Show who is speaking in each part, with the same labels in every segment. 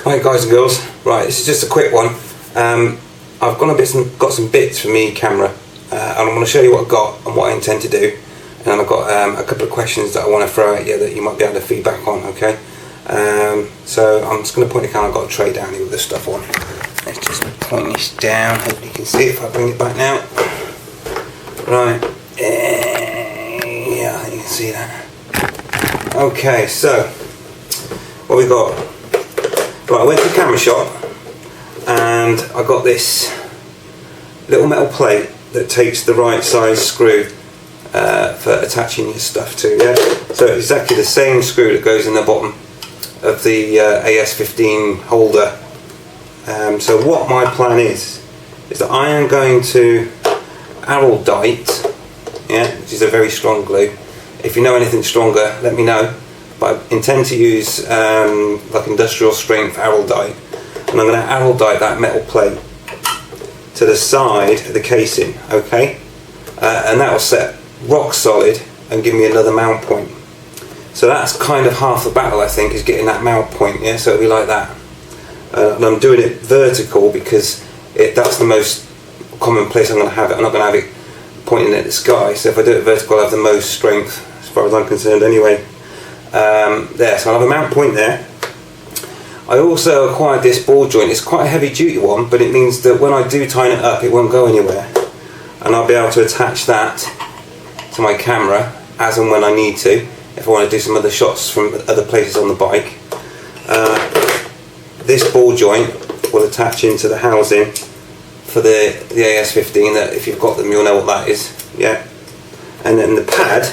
Speaker 1: Hi guys and girls, right, this is just a quick one. I've got some bits for me camera, and I'm going to show you what I've got and what I intend to do, and I've got a couple of questions that I want to throw at you that you might be able to feedback on, okay? So I'm just going to point the camera. I've got a tray down here with this stuff on. Let's just point this down, hopefully you can see it if I bring it back now. Right, yeah, I think you can see that. Okay, so what we got? Right, I went to the camera shop and I got this little metal plate that takes the right size screw for attaching your stuff to. Yeah, so it's exactly the same screw that goes in the bottom of the AS15 holder. So what my plan is that I am going to araldite, yeah, which is a very strong glue. If you know anything stronger, let me know. But I intend to use like industrial strength araldite, and I'm going to araldite that metal plate to the side of the casing, okay? And that will set rock solid and give me another mount point. So that's kind of half the battle, I think, is getting that mount point, yeah? So it'll be like that. And I'm doing it vertical because that's the most common place I'm going to have it. I'm not going to have it pointing at the sky, so if I do it vertical I'll have the most strength as far as I'm concerned anyway. There, so I'll have a mount point there. I also acquired this ball joint. It's quite a heavy duty one, but it means that when I do tighten it up it won't go anywhere, and I'll be able to attach that to my camera as and when I need to, if I want to do some other shots from other places on the bike. This ball joint will attach into the housing for the AS15, that if you've got them you'll know what that is, yeah. And then the pad,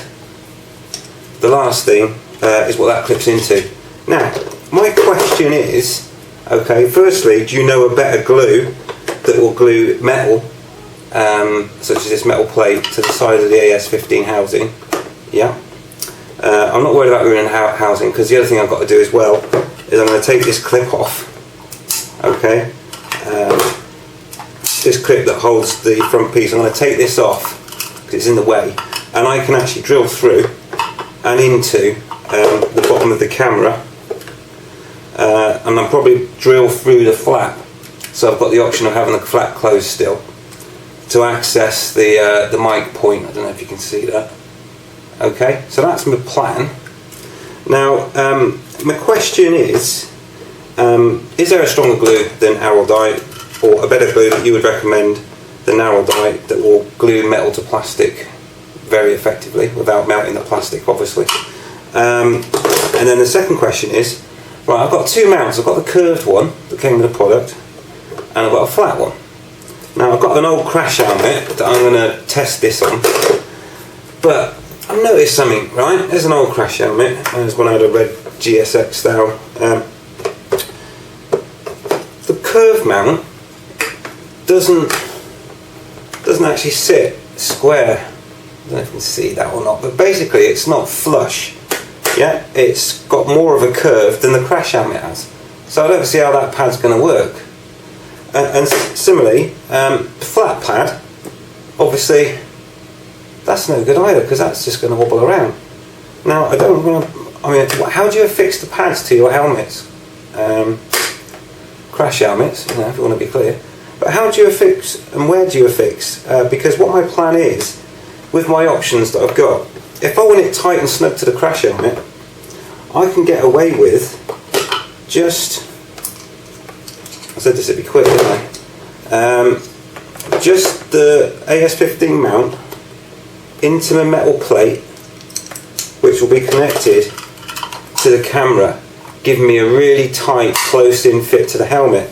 Speaker 1: the last thing, is what that clips into. Now, my question is, okay, firstly, do you know a better glue that will glue metal, such as this metal plate, to the side of the AS15 housing? Yeah. I'm not worried about ruining housing, because the other thing I've got to do as well is I'm going to take this clip off, okay? This clip that holds the front piece, I'm going to take this off because it's in the way, and I can actually drill through and into the bottom of the camera, and I'll probably drill through the flap, so I've got the option of having the flap closed still to access the mic point. I don't know if you can see that. Okay, so that's my plan. Now my question is there a stronger glue than araldite, or a better glue that you would recommend than araldite that will glue metal to plastic very effectively without melting the plastic, obviously? And then the second question is, right, I've got two mounts. I've got the curved one that came with the product, and I've got a flat one. Now I've got an old crash helmet that I'm going to test this on, but I've noticed something, right? There's an old crash helmet. There's one out of red GSX style. The curved mount doesn't actually sit square. I don't know if you can see that or not, but basically it's not flush. Yeah, it's got more of a curve than the crash helmet has. So I don't see how that pad's going to work. And similarly, the flat pad, obviously, that's no good either, because that's just going to wobble around. Now, how do you affix the pads to your helmets? Crash helmets, you know, if you want to be clear. But how do you affix, and where do you affix? Because what my plan is, with my options that I've got, if I want it tight and snug to the crash helmet, I can get away with just, I said this would be quick, didn't I? Just the AS15 mount into the metal plate, which will be connected to the camera, giving me a really tight, close-in fit to the helmet.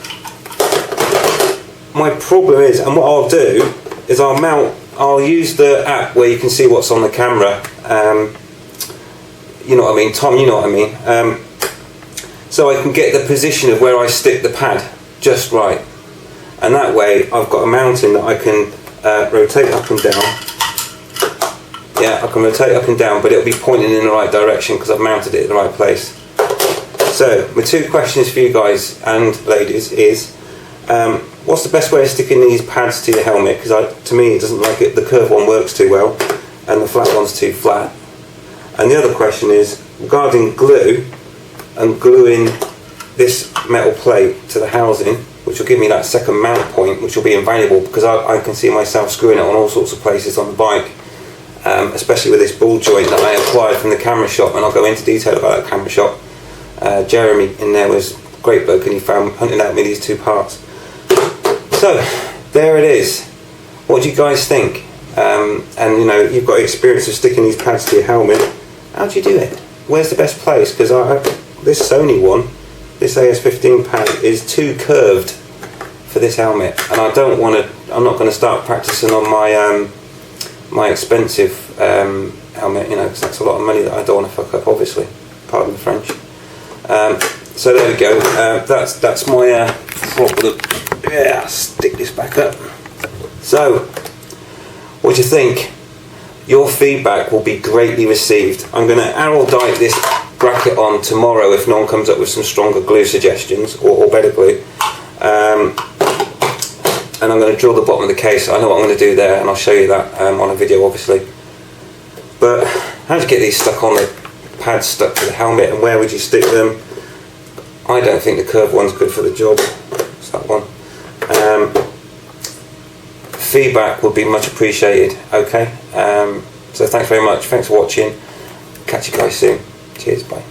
Speaker 1: My problem is, and what I'll do is I'll use the app where you can see what's on the camera. You know what I mean, Tom, you know what I mean. So I can get the position of where I stick the pad just right. And that way I've got a mounting that I can rotate up and down. Yeah, I can rotate up and down, but it'll be pointing in the right direction because I've mounted it in the right place. So my two questions for you guys and ladies is, what's the best way of sticking these pads to your helmet? Because to me it doesn't like it. The curved one works too well, and the flat one's too flat. And the other question is regarding glue and gluing this metal plate to the housing, which will give me that second mount point, which will be invaluable because I can see myself screwing it on all sorts of places on the bike, especially with this ball joint that I acquired from the camera shop, and I'll go into detail about that camera shop. Jeremy in there was a great bloke, and he found hunting out me these two parts. So there it is. What do you guys think? And you know, you've got experience of sticking these pads to your helmet. How do you do it? Where's the best place? Because this Sony one, this AS15 pad, is too curved for this helmet, and I don't want to. I'm not going to start practicing on my my expensive helmet, you know, because that's a lot of money that I don't want to fuck up. Obviously, pardon the French. So there we go. That's my problem. Yeah, stick this back up. So, what do you think? Your feedback will be greatly received. I'm going to aerodice this bracket on tomorrow if no one comes up with some stronger glue suggestions or better glue. And I'm going to drill the bottom of the case. I know what I'm going to do there, and I'll show you that on a video, obviously. But how do you get these stuck on, the pads stuck to the helmet, and where would you stick them? I don't think the curved one's good for the job. It's that one. Feedback would be much appreciated. Okay, so thanks very much. Thanks for watching. Catch you guys soon. Cheers. Bye.